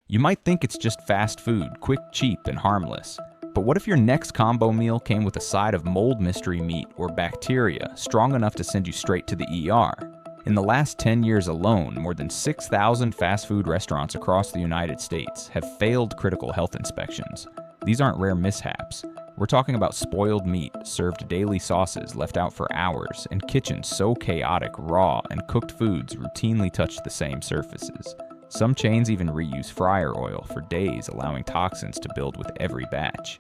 You might think it's just fast food, quick, cheap, and harmless. But what if your next combo meal came with a side of mold mystery meat or bacteria strong enough to send you straight to the ER? In the last 10 years alone, more than 6,000 fast food restaurants across the United States have failed critical health inspections. These aren't rare mishaps. We're talking about spoiled meat, served daily sauces left out for hours, and kitchens so chaotic, raw, and cooked foods routinely touch the same surfaces. Some chains even reuse fryer oil for days, allowing toxins to build with every batch.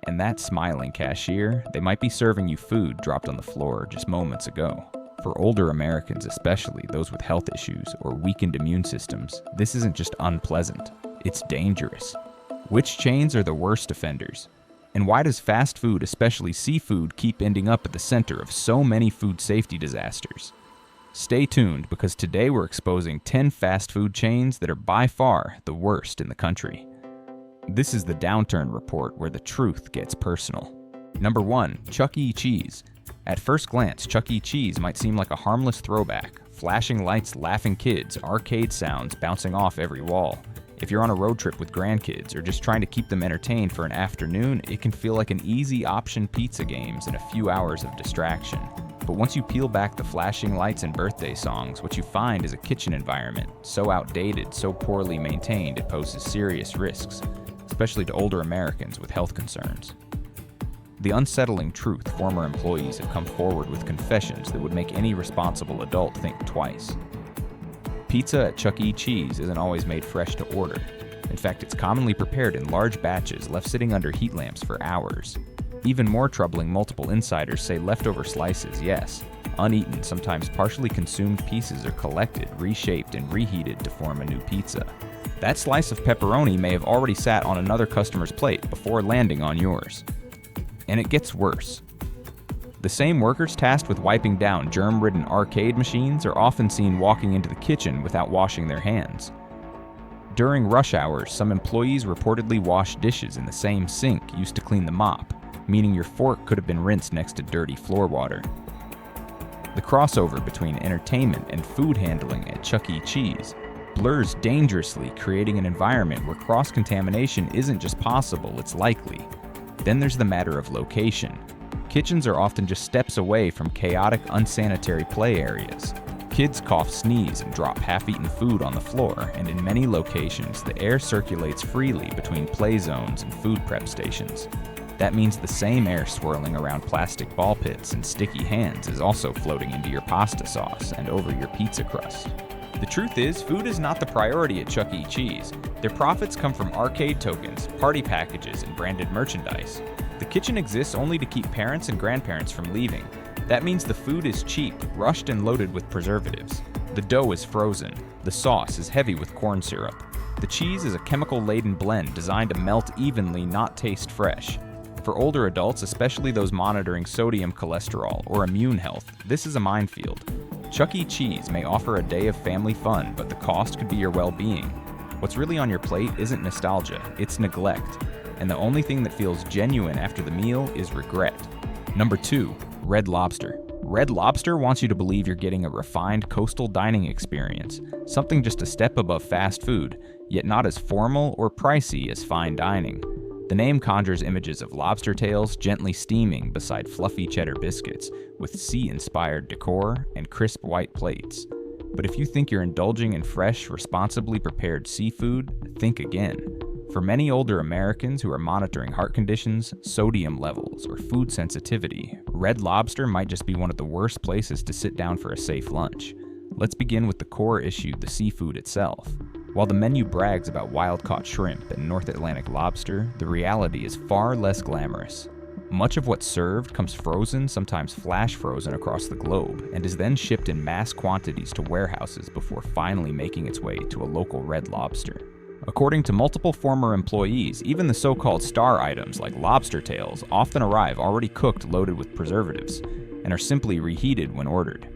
And that smiling cashier, they might be serving you food dropped on the floor just moments ago. For older Americans especially, those with health issues or weakened immune systems, this isn't just unpleasant, it's dangerous. Which chains are the worst offenders? And why does fast food, especially seafood, keep ending up at the center of so many food safety disasters? Stay tuned, because today we're exposing 10 fast food chains that are by far the worst in the country. This is the Downturn Report, where the truth gets personal. Number 1. Chuck E. Cheese. At first glance, Chuck E. Cheese might seem like a harmless throwback. Flashing lights, laughing kids, arcade sounds bouncing off every wall. If you're on a road trip with grandkids or just trying to keep them entertained for an afternoon, it can feel like an easy option pizza games and a few hours of distraction. But once you peel back the flashing lights and birthday songs, what you find is a kitchen environment so outdated, so poorly maintained, it poses serious risks, especially to older Americans with health concerns. The unsettling truth: former employees have come forward with confessions that would make any responsible adult think twice. Pizza at Chuck E. Cheese isn't always made fresh to order. In fact, it's commonly prepared in large batches, left sitting under heat lamps for hours. Even more troubling, multiple insiders say leftover slices, yes, uneaten, sometimes partially consumed pieces are collected, reshaped, and reheated to form a new pizza. That slice of pepperoni may have already sat on another customer's plate before landing on yours. And it gets worse. The same workers tasked with wiping down germ-ridden arcade machines are often seen walking into the kitchen without washing their hands. During rush hours, some employees reportedly wash dishes in the same sink used to clean the mop, meaning your fork could have been rinsed next to dirty floor water. The crossover between entertainment and food handling at Chuck E. Cheese blurs dangerously, creating an environment where cross-contamination isn't just possible, it's likely. Then there's the matter of location. Kitchens are often just steps away from chaotic, unsanitary play areas. Kids cough, sneeze, and drop half-eaten food on the floor, and in many locations, the air circulates freely between play zones and food prep stations. That means the same air swirling around plastic ball pits and sticky hands is also floating into your pasta sauce and over your pizza crust. The truth is, food is not the priority at Chuck E. Cheese. Their profits come from arcade tokens, party packages, and branded merchandise. The kitchen exists only to keep parents and grandparents from leaving. That means the food is cheap, rushed, and loaded with preservatives. The dough is frozen. The sauce is heavy with corn syrup. The cheese is a chemical-laden blend designed to melt evenly, not taste fresh. For older adults, especially those monitoring sodium cholesterol or immune health, this is a minefield. Chuck E. Cheese may offer a day of family fun, but the cost could be your well-being. What's really on your plate isn't nostalgia, it's neglect. And the only thing that feels genuine after the meal is regret. Number 2. Red Lobster. Red Lobster wants you to believe you're getting a refined coastal dining experience, something just a step above fast food, yet not as formal or pricey as fine dining. The name conjures images of lobster tails gently steaming beside fluffy cheddar biscuits, with sea-inspired decor and crisp white plates. But if you think you're indulging in fresh, responsibly prepared seafood, think again. For many older Americans who are monitoring heart conditions, sodium levels, or food sensitivity, Red Lobster might just be one of the worst places to sit down for a safe lunch. Let's begin with the core issue, the seafood itself. While the menu brags about wild-caught shrimp and North Atlantic lobster, the reality is far less glamorous. Much of what's served comes frozen, sometimes flash frozen across the globe, and is then shipped in mass quantities to warehouses before finally making its way to a local Red Lobster. According to multiple former employees, even the so-called star items like lobster tails often arrive already cooked, loaded with preservatives, and are simply reheated when ordered.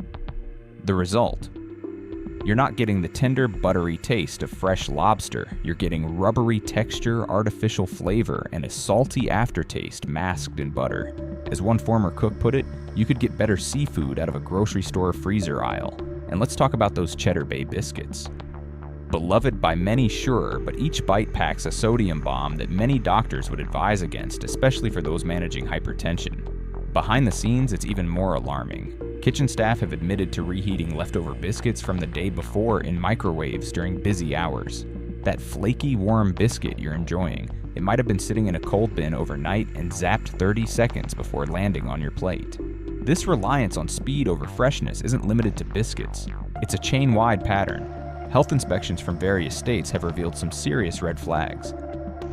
The result: you're not getting the tender, buttery taste of fresh lobster. You're getting rubbery texture, artificial flavor, and a salty aftertaste masked in butter. As one former cook put it, you could get better seafood out of a grocery store freezer aisle. And let's talk about those Cheddar Bay biscuits. Beloved by many, sure, but each bite packs a sodium bomb that many doctors would advise against, especially for those managing hypertension. Behind the scenes, it's even more alarming. Kitchen staff have admitted to reheating leftover biscuits from the day before in microwaves during busy hours. That flaky, warm biscuit you're enjoying, it might have been sitting in a cold bin overnight and zapped 30 seconds before landing on your plate. This reliance on speed over freshness isn't limited to biscuits. It's a chain-wide pattern. Health inspections from various states have revealed some serious red flags.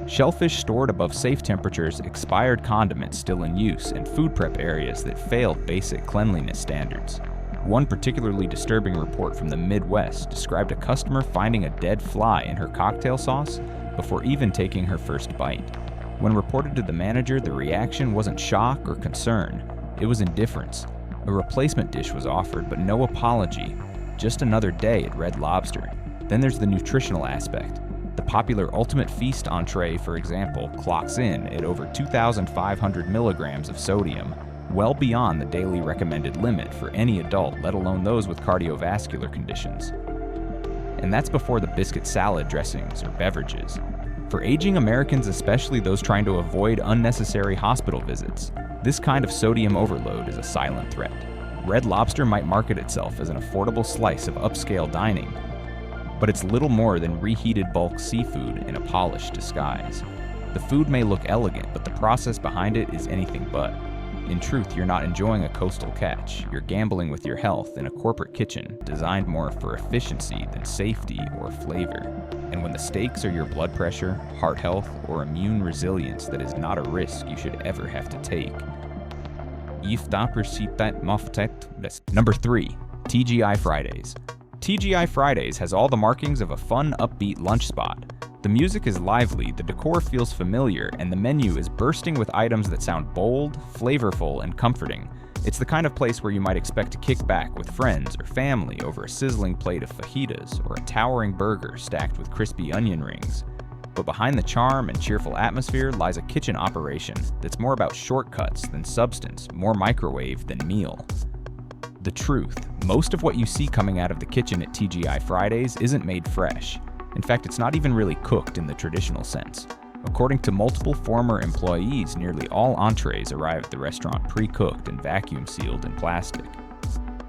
Shellfish stored above safe temperatures, expired condiments still in use, and food prep areas that failed basic cleanliness standards. One particularly disturbing report from the Midwest described a customer finding a dead fly in her cocktail sauce before even taking her first bite. When reported to the manager, the reaction wasn't shock or concern. It was indifference. A replacement dish was offered, but no apology. Just another day at Red Lobster. Then there's the nutritional aspect. The popular Ultimate Feast entree, for example, clocks in at over 2,500 milligrams of sodium, well beyond the daily recommended limit for any adult, let alone those with cardiovascular conditions. And that's before the biscuit salad dressings or beverages. For aging Americans, especially those trying to avoid unnecessary hospital visits, this kind of sodium overload is a silent threat. Red Lobster might market itself as an affordable slice of upscale dining, but it's little more than reheated bulk seafood in a polished disguise. The food may look elegant, but the process behind it is anything but. In truth, you're not enjoying a coastal catch. You're gambling with your health in a corporate kitchen designed more for efficiency than safety or flavor. And when the stakes are your blood pressure, heart health, or immune resilience, that is not a risk you should ever have to take. Number 3. TGI Fridays. TGI Fridays has all the markings of a fun, upbeat lunch spot. The music is lively, the decor feels familiar, and the menu is bursting with items that sound bold, flavorful, and comforting. It's the kind of place where you might expect to kick back with friends or family over a sizzling plate of fajitas or a towering burger stacked with crispy onion rings. But behind the charm and cheerful atmosphere lies a kitchen operation that's more about shortcuts than substance, more microwave than meal. The truth, most of what you see coming out of the kitchen at TGI Fridays isn't made fresh. In fact, it's not even really cooked in the traditional sense. According to multiple former employees, nearly all entrees arrive at the restaurant pre-cooked and vacuum-sealed in plastic.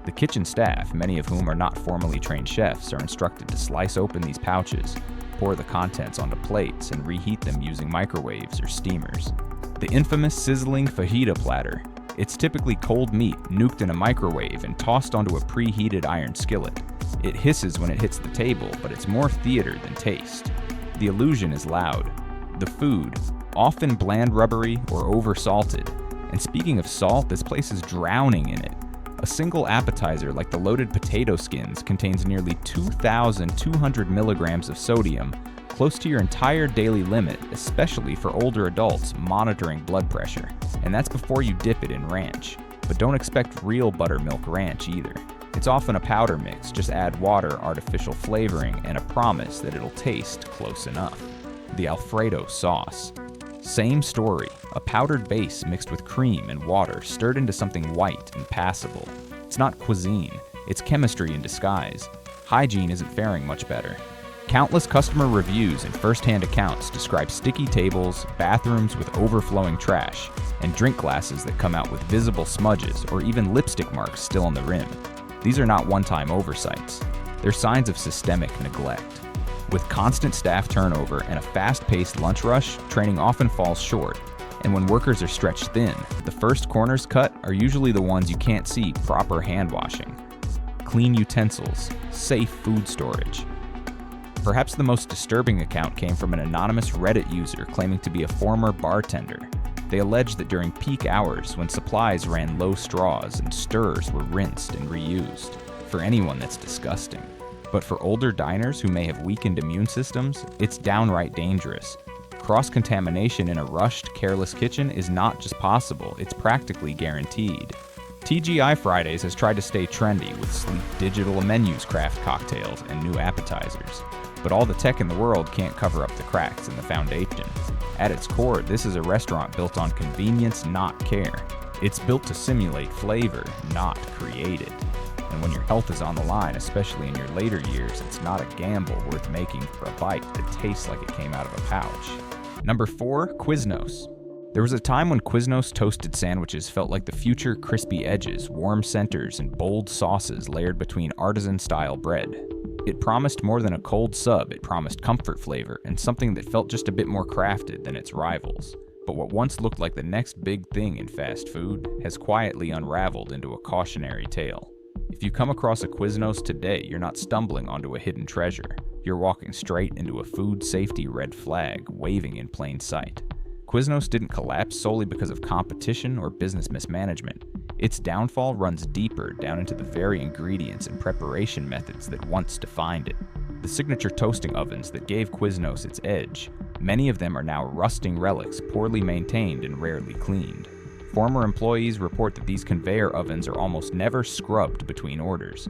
The kitchen staff, many of whom are not formally trained chefs, are instructed to slice open these pouches, pour the contents onto plates, and reheat them using microwaves or steamers. The infamous sizzling fajita platter. It's typically cold meat, nuked in a microwave and tossed onto a preheated iron skillet. It hisses when it hits the table, but it's more theater than taste. The illusion is loud. The food, often bland rubbery or over-salted. And speaking of salt, this place is drowning in it. A single appetizer like the loaded potato skins contains nearly 2,200 milligrams of sodium, close to your entire daily limit, especially for older adults monitoring blood pressure. And that's before you dip it in ranch. But don't expect real buttermilk ranch either. It's often a powder mix, just add water, artificial flavoring, and a promise that it'll taste close enough. The Alfredo sauce. Same story, a powdered base mixed with cream and water stirred into something white and passable. It's not cuisine, it's chemistry in disguise. Hygiene isn't faring much better. Countless customer reviews and first-hand accounts describe sticky tables, bathrooms with overflowing trash, and drink glasses that come out with visible smudges or even lipstick marks still on the rim. These are not one-time oversights. They're signs of systemic neglect. With constant staff turnover and a fast-paced lunch rush, training often falls short. And when workers are stretched thin, the first corners cut are usually the ones you can't see proper hand washing. Clean utensils, safe food storage. Perhaps the most disturbing account came from an anonymous Reddit user claiming to be a former bartender. They alleged that during peak hours, when supplies ran low straws and stirrers were rinsed and reused. For anyone, that's disgusting. But for older diners who may have weakened immune systems, it's downright dangerous. Cross-contamination in a rushed, careless kitchen is not just possible, it's practically guaranteed. TGI Fridays has tried to stay trendy with sleek digital menus, craft cocktails, and new appetizers. But all the tech in the world can't cover up the cracks in the foundation. At its core, this is a restaurant built on convenience, not care. It's built to simulate flavor, not create it. And when your health is on the line, especially in your later years, it's not a gamble worth making for a bite that tastes like it came out of a pouch. Number 4, Quiznos. There was a time when Quiznos toasted sandwiches felt like the future: crispy edges, warm centers, and bold sauces layered between artisan-style bread. It promised more than a cold sub. It promised comfort flavor and something that felt just a bit more crafted than its rivals. But what once looked like the next big thing in fast food has quietly unraveled into a cautionary tale. If you come across a Quiznos today, you're not stumbling onto a hidden treasure. You're walking straight into a food safety red flag waving in plain sight. Quiznos didn't collapse solely because of competition or business mismanagement. Its downfall runs deeper down into the very ingredients and preparation methods that once defined it. The signature toasting ovens that gave Quiznos its edge, many of them are now rusting relics, poorly maintained and rarely cleaned. Former employees report that these conveyor ovens are almost never scrubbed between orders.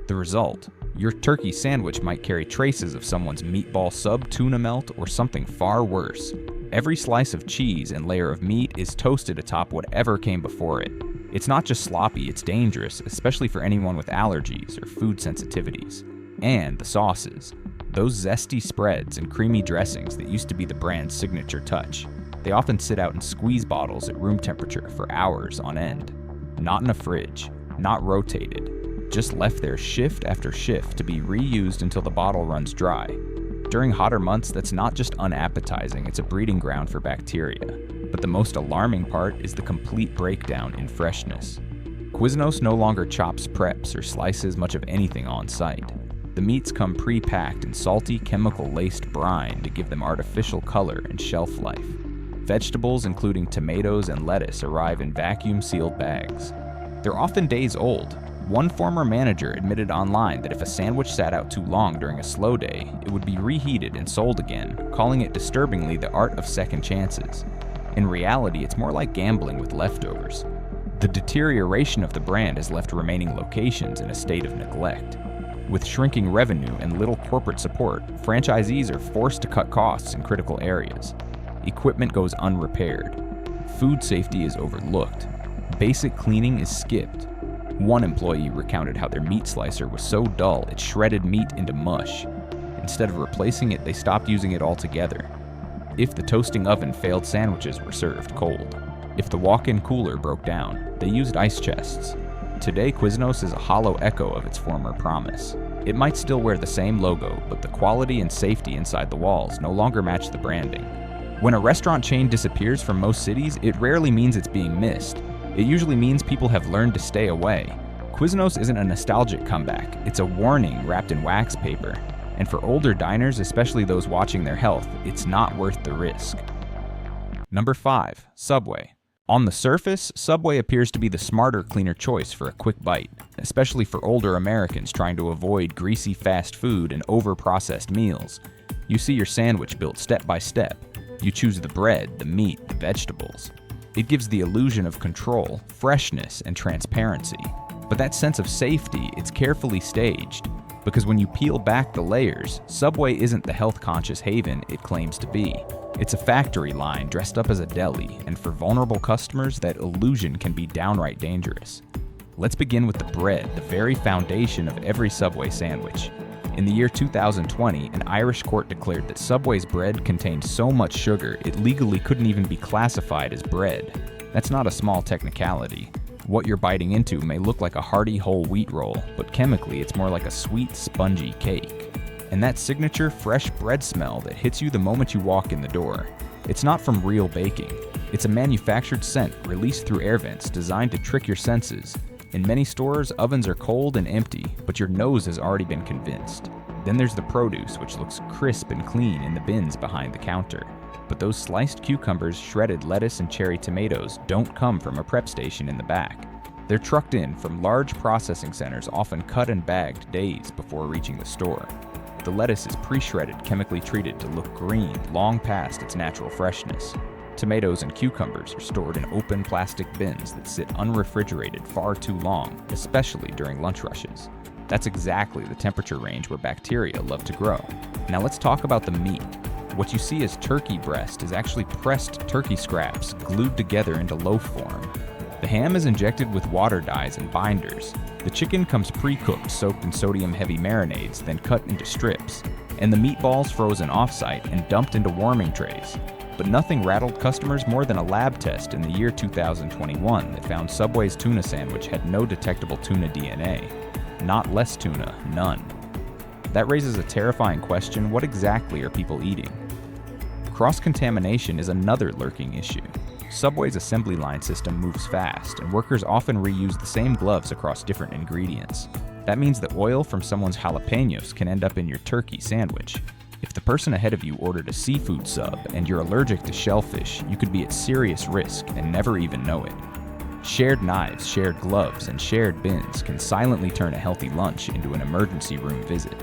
The result: your turkey sandwich might carry traces of someone's meatball sub, tuna melt, or something far worse. Every slice of cheese and layer of meat is toasted atop whatever came before it. It's not just sloppy, it's dangerous, especially for anyone with allergies or food sensitivities. And the sauces. Those zesty spreads and creamy dressings that used to be the brand's signature touch. They often sit out in squeeze bottles at room temperature for hours on end. Not in a fridge, not rotated, just left there shift after shift to be reused until the bottle runs dry. During hotter months, that's not just unappetizing, it's a breeding ground for bacteria. But the most alarming part is the complete breakdown in freshness. Quiznos no longer chops, preps, or slices much of anything on site. The meats come pre-packed in salty, chemical-laced brine to give them artificial color and shelf life. Vegetables, including tomatoes and lettuce, arrive in vacuum-sealed bags. They're often days old. One former manager admitted online that if a sandwich sat out too long during a slow day, it would be reheated and sold again, calling it disturbingly the art of second chances. In reality, it's more like gambling with leftovers. The deterioration of the brand has left remaining locations in a state of neglect. With shrinking revenue and little corporate support, franchisees are forced to cut costs in critical areas. Equipment goes unrepaired. Food safety is overlooked. Basic cleaning is skipped. One employee recounted how their meat slicer was so dull it shredded meat into mush. Instead of replacing it, they stopped using it altogether. If the toasting oven failed, sandwiches were served cold. If the walk-in cooler broke down, they used ice chests. Today, Quiznos is a hollow echo of its former promise. It might still wear the same logo, but the quality and safety inside the walls no longer match the branding. When a restaurant chain disappears from most cities, it rarely means it's being missed. It usually means people have learned to stay away. Quiznos isn't a nostalgic comeback, it's a warning wrapped in wax paper. And for older diners, especially those watching their health, it's not worth the risk. Number 5, Subway. On the surface, Subway appears to be the smarter, cleaner choice for a quick bite, especially for older Americans trying to avoid greasy fast food and over-processed meals. You see your sandwich built step by step. You choose the bread, the meat, the vegetables. It gives the illusion of control, freshness, and transparency. But that sense of safety, it's carefully staged. Because when you peel back the layers, Subway isn't the health-conscious haven it claims to be. It's a factory line dressed up as a deli, and for vulnerable customers, that illusion can be downright dangerous. Let's begin with the bread, the very foundation of every Subway sandwich. In the year 2020, an Irish court declared that Subway's bread contained so much sugar it legally couldn't even be classified as bread. That's not a small technicality. What you're biting into may look like a hearty whole wheat roll, but chemically it's more like a sweet, spongy cake. And that signature fresh bread smell that hits you the moment you walk in the door. It's not from real baking. It's a manufactured scent released through air vents designed to trick your senses. In many stores, ovens are cold and empty, but your nose has already been convinced. Then there's the produce, which looks crisp and clean in the bins behind the counter. But those sliced cucumbers, shredded lettuce, and cherry tomatoes don't come from a prep station in the back. They're trucked in from large processing centers, often cut and bagged days before reaching the store. The lettuce is pre-shredded, chemically treated to look green long past its natural freshness. Tomatoes and cucumbers are stored in open plastic bins that sit unrefrigerated far too long, especially during lunch rushes. That's exactly the temperature range where bacteria love to grow. Now let's talk about the meat. What you see as turkey breast is actually pressed turkey scraps glued together into loaf form. The ham is injected with water dyes and binders. The chicken comes pre-cooked, soaked in sodium-heavy marinades, then cut into strips. And the meatballs frozen off-site and dumped into warming trays. But nothing rattled customers more than a lab test in the year 2021 that found Subway's tuna sandwich had no detectable tuna DNA. Not less tuna, none. That raises a terrifying question: what exactly are people eating? Cross-contamination is another lurking issue. Subway's assembly line system moves fast, and workers often reuse the same gloves across different ingredients. That means that oil from someone's jalapenos can end up in your turkey sandwich. If the person ahead of you ordered a seafood sub and you're allergic to shellfish, you could be at serious risk and never even know it. Shared knives, shared gloves, and shared bins can silently turn a healthy lunch into an emergency room visit.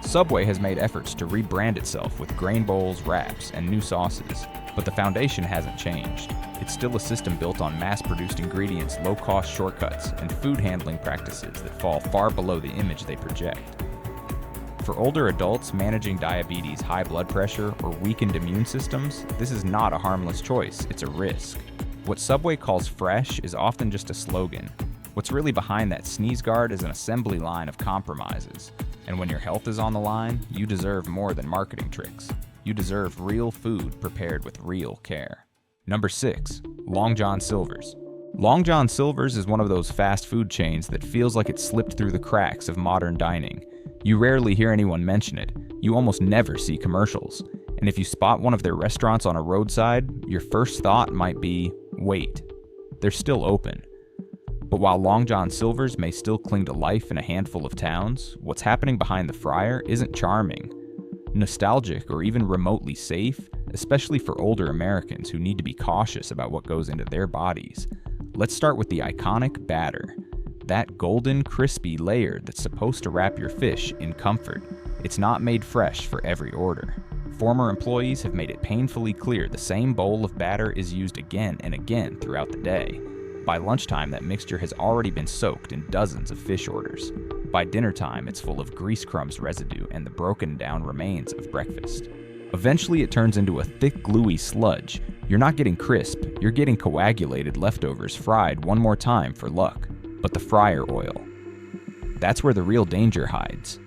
Subway has made efforts to rebrand itself with grain bowls, wraps, and new sauces, but the foundation hasn't changed. It's still a system built on mass-produced ingredients, low-cost shortcuts, and food handling practices that fall far below the image they project. For older adults managing diabetes, high blood pressure, or weakened immune systems, this is not a harmless choice, it's a risk. What Subway calls fresh is often just a slogan. What's really behind that sneeze guard is an assembly line of compromises. And when your health is on the line, you deserve more than marketing tricks. You deserve real food prepared with real care. Number 6. Long John Silver's. Long John Silver's is one of those fast food chains that feels like it slipped through the cracks of modern dining. You rarely hear anyone mention it. You almost never see commercials. And if you spot one of their restaurants on a roadside, your first thought might be, wait, they're still open. But while Long John Silver's may still cling to life in a handful of towns, what's happening behind the fryer isn't charming, nostalgic, or even remotely safe, especially for older Americans who need to be cautious about what goes into their bodies. Let's start with the iconic batter. That golden, crispy layer that's supposed to wrap your fish in comfort. It's not made fresh for every order. Former employees have made it painfully clear the same bowl of batter is used again and again throughout the day. By lunchtime, that mixture has already been soaked in dozens of fish orders. By dinner time, it's full of grease crumbs residue and the broken down remains of breakfast. Eventually, it turns into a thick, gluey sludge. You're not getting crisp, you're getting coagulated leftovers fried one more time for luck. But the fryer oil. That's where the real danger hides.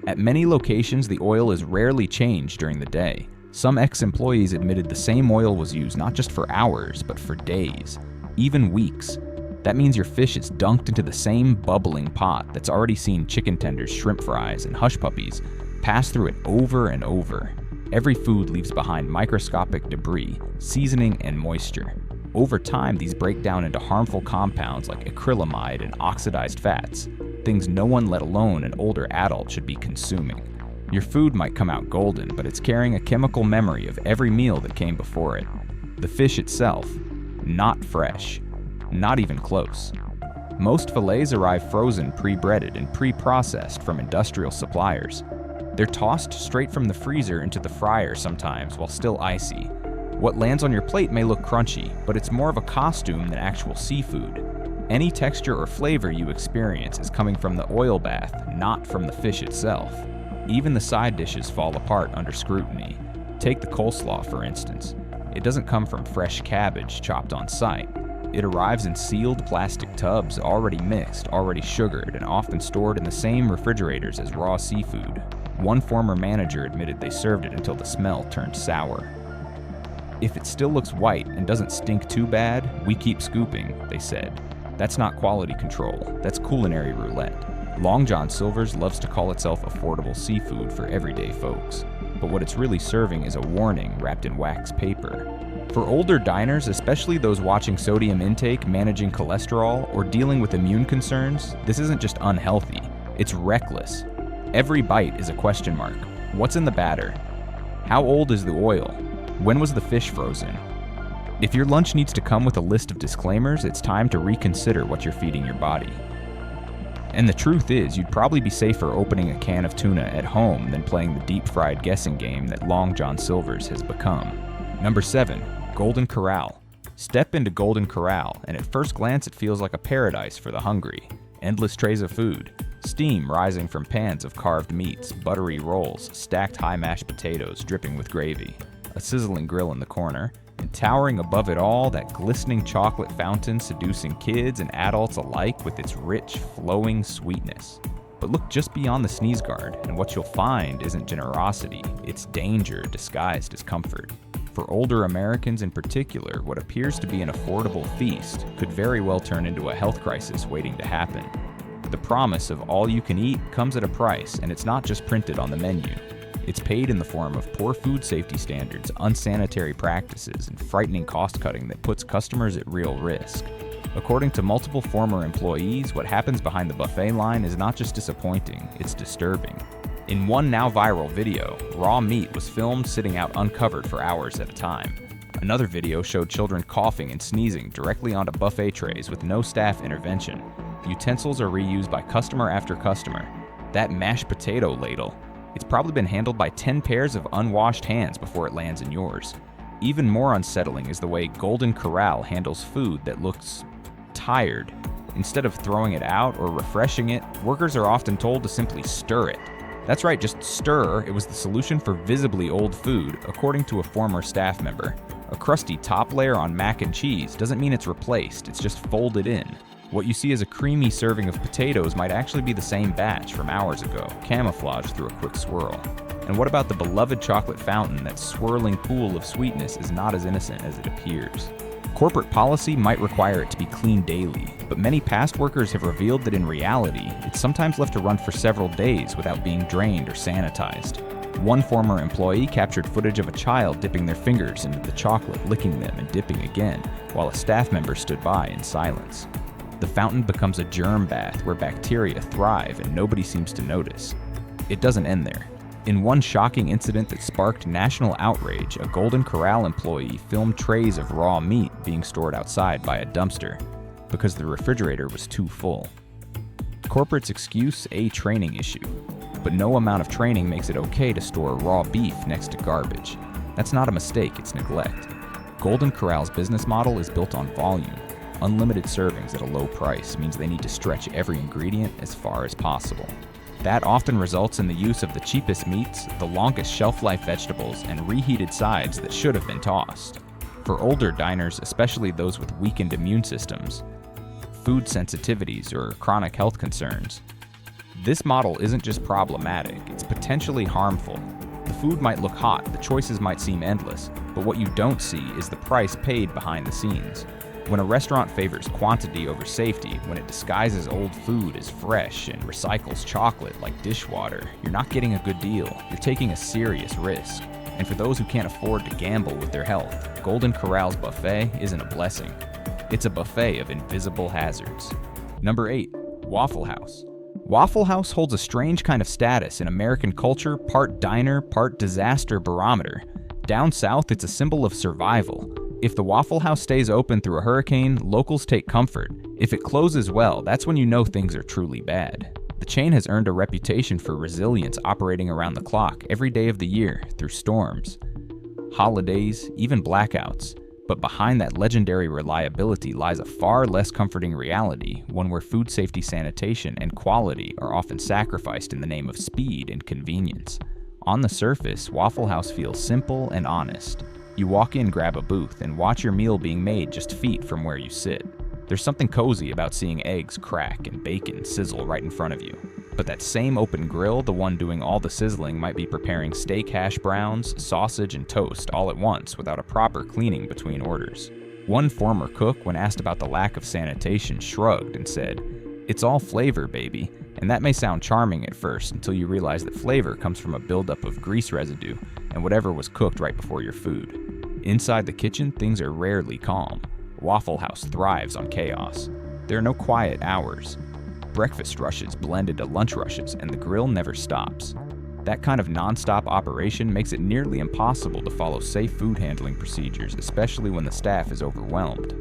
At many locations, the oil is rarely changed during the day. Some ex-employees admitted the same oil was used not just for hours, but for days, even weeks. That means your fish is dunked into the same bubbling pot that's already seen chicken tenders, shrimp fries, and hush puppies pass through it over and over. Every food leaves behind microscopic debris, seasoning, and moisture. Over time, these break down into harmful compounds like acrylamide and oxidized fats, things no one, let alone an older adult, should be consuming. Your food might come out golden, but it's carrying a chemical memory of every meal that came before it. The fish itself, not fresh, not even close. Most fillets arrive frozen, pre-breaded, and pre-processed from industrial suppliers. They're tossed straight from the freezer into the fryer sometimes while still icy. What lands on your plate may look crunchy, but it's more of a costume than actual seafood. Any texture or flavor you experience is coming from the oil bath, not from the fish itself. Even the side dishes fall apart under scrutiny. Take the coleslaw, for instance. It doesn't come from fresh cabbage chopped on site. It arrives in sealed plastic tubs, already mixed, already sugared, and often stored in the same refrigerators as raw seafood. One former manager admitted they served it until the smell turned sour. If it still looks white and doesn't stink too bad, we keep scooping, they said. That's not quality control, that's culinary roulette. Long John Silver's loves to call itself affordable seafood for everyday folks, but what it's really serving is a warning wrapped in wax paper. For older diners, especially those watching sodium intake, managing cholesterol, or dealing with immune concerns, this isn't just unhealthy, it's reckless. Every bite is a question mark. What's in the batter? How old is the oil? When was the fish frozen? If your lunch needs to come with a list of disclaimers, it's time to reconsider what you're feeding your body. And the truth is, you'd probably be safer opening a can of tuna at home than playing the deep-fried guessing game that Long John Silver's has become. Number 7. Golden Corral. Step into Golden Corral, and at first glance it feels like a paradise for the hungry. Endless trays of food, steam rising from pans of carved meats, buttery rolls, stacked high mashed potatoes dripping with gravy, a sizzling grill in the corner, And towering above it all, that glistening chocolate fountain seducing kids and adults alike with its rich, flowing sweetness. But look just beyond the sneeze guard, and what you'll find isn't generosity, it's danger disguised as comfort. For older Americans in particular, what appears to be an affordable feast could very well turn into a health crisis waiting to happen. The promise of all you can eat comes at a price, and it's not just printed on the menu. It's paid in the form of poor food safety standards, unsanitary practices, and frightening cost-cutting that puts customers at real risk. According to multiple former employees, what happens behind the buffet line is not just disappointing, it's disturbing. In one now viral video, raw meat was filmed sitting out uncovered for hours at a time. Another video showed children coughing and sneezing directly onto buffet trays with no staff intervention. Utensils are reused by customer after customer. That mashed potato ladle, it's probably been handled by 10 pairs of unwashed hands before it lands in yours. Even more unsettling is the way Golden Corral handles food that looks tired. Instead of throwing it out or refreshing it, workers are often told to simply stir it. That's right, just stir. It was the solution for visibly old food, according to a former staff member. A crusty top layer on mac and cheese doesn't mean it's replaced, it's just folded in. What you see as a creamy serving of potatoes might actually be the same batch from hours ago, camouflaged through a quick swirl. And what about the beloved chocolate fountain? That swirling pool of sweetness is not as innocent as it appears. Corporate policy might require it to be cleaned daily, but many past workers have revealed that in reality, it's sometimes left to run for several days without being drained or sanitized. One former employee captured footage of a child dipping their fingers into the chocolate, licking them and dipping again, while a staff member stood by in silence. The fountain becomes a germ bath where bacteria thrive and nobody seems to notice. It doesn't end there. In one shocking incident that sparked national outrage, a Golden Corral employee filmed trays of raw meat being stored outside by a dumpster because the refrigerator was too full. Corporate's excuse, a training issue. But no amount of training makes it okay to store raw beef next to garbage. That's not a mistake, it's neglect. Golden Corral's business model is built on volume. Unlimited servings at a low price means they need to stretch every ingredient as far as possible. That often results in the use of the cheapest meats, the longest shelf-life vegetables, and reheated sides that should have been tossed. For older diners, especially those with weakened immune systems, food sensitivities, or chronic health concerns, this model isn't just problematic, it's potentially harmful. The food might look hot, the choices might seem endless, but what you don't see is the price paid behind the scenes. When a restaurant favors quantity over safety, when it disguises old food as fresh and recycles chocolate like dishwater, you're not getting a good deal. You're taking a serious risk. And for those who can't afford to gamble with their health, Golden Corral's buffet isn't a blessing. It's a buffet of invisible hazards. Number 8. Waffle House. Waffle House holds a strange kind of status in American culture, part diner, part disaster barometer. Down south, it's a symbol of survival. If the Waffle House stays open through a hurricane, locals take comfort. If it closes well, that's when you know things are truly bad. The chain has earned a reputation for resilience, operating around the clock every day of the year through storms, holidays, even blackouts. But behind that legendary reliability lies a far less comforting reality, one where food safety, sanitation, and quality are often sacrificed in the name of speed and convenience. On the surface, Waffle House feels simple and honest. You walk in, grab a booth, and watch your meal being made just feet from where you sit. There's something cozy about seeing eggs crack and bacon sizzle right in front of you. But that same open grill, the one doing all the sizzling, might be preparing steak hash browns, sausage, and toast all at once without a proper cleaning between orders. One former cook, when asked about the lack of sanitation, shrugged and said, "It's all flavor, baby." And that may sound charming at first until you realize that flavor comes from a buildup of grease residue and whatever was cooked right before your food. Inside the kitchen, things are rarely calm. Waffle House thrives on chaos. There are no quiet hours. Breakfast rushes blend into lunch rushes, and the grill never stops. That kind of non-stop operation makes it nearly impossible to follow safe food handling procedures, especially when the staff is overwhelmed.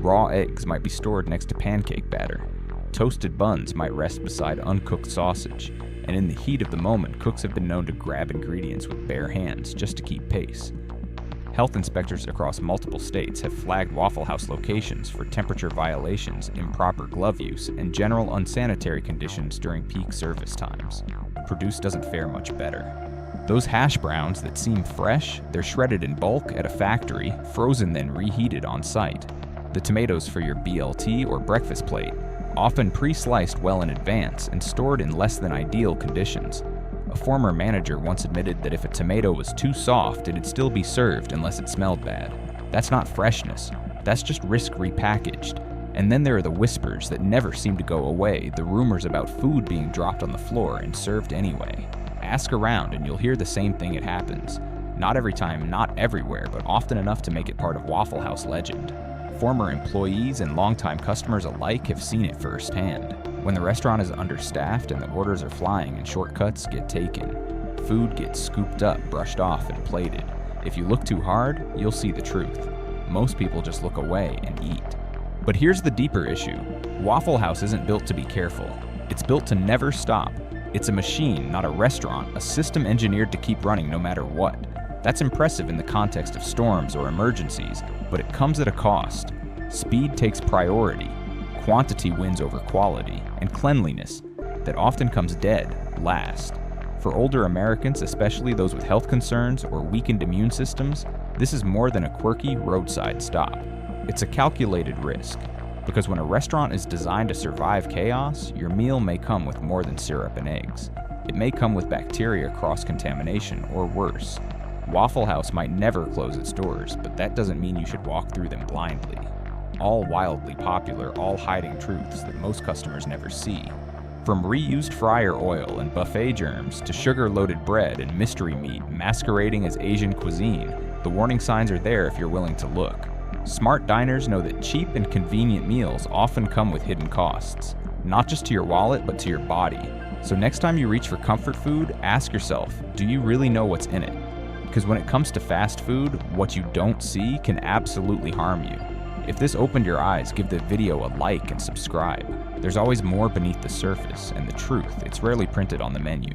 Raw eggs might be stored next to pancake batter. Toasted buns might rest beside uncooked sausage, and in the heat of the moment, cooks have been known to grab ingredients with bare hands just to keep pace. Health inspectors across multiple states have flagged Waffle House locations for temperature violations, improper glove use, and general unsanitary conditions during peak service times. Produce doesn't fare much better. Those hash browns that seem fresh, they're shredded in bulk at a factory, frozen then reheated on site. The tomatoes for your BLT or breakfast plate, often pre-sliced well in advance and stored in less than ideal conditions. A former manager once admitted that if a tomato was too soft, it'd still be served unless it smelled bad. That's not freshness, that's just risk repackaged. And then there are the whispers that never seem to go away, the rumors about food being dropped on the floor and served anyway. Ask around and you'll hear the same thing. It happens. Not every time, not everywhere, but often enough to make it part of Waffle House legend. Former employees and longtime customers alike have seen it firsthand. When the restaurant is understaffed and the orders are flying and shortcuts get taken, food gets scooped up, brushed off, and plated. If you look too hard, you'll see the truth. Most people just look away and eat. But here's the deeper issue. Waffle House isn't built to be careful. It's built to never stop. It's a machine, not a restaurant, a system engineered to keep running no matter what. That's impressive in the context of storms or emergencies, but it comes at a cost. Speed takes priority, quantity wins over quality, and cleanliness, that often comes dead, last. For older Americans, especially those with health concerns or weakened immune systems, this is more than a quirky roadside stop. It's a calculated risk, because when a restaurant is designed to survive chaos, your meal may come with more than syrup and eggs. It may come with bacteria cross-contamination or worse. Waffle House might never close its doors, but that doesn't mean you should walk through them blindly. All wildly popular, all hiding truths that most customers never see. From reused fryer oil and buffet germs to sugar-loaded bread and mystery meat masquerading as Asian cuisine, the warning signs are there if you're willing to look. Smart diners know that cheap and convenient meals often come with hidden costs, not just to your wallet, but to your body. So next time you reach for comfort food, ask yourself, do you really know what's in it? Because when it comes to fast food, what you don't see can absolutely harm you. If this opened your eyes, give the video a like and subscribe. There's always more beneath the surface, and the truth, it's rarely printed on the menu.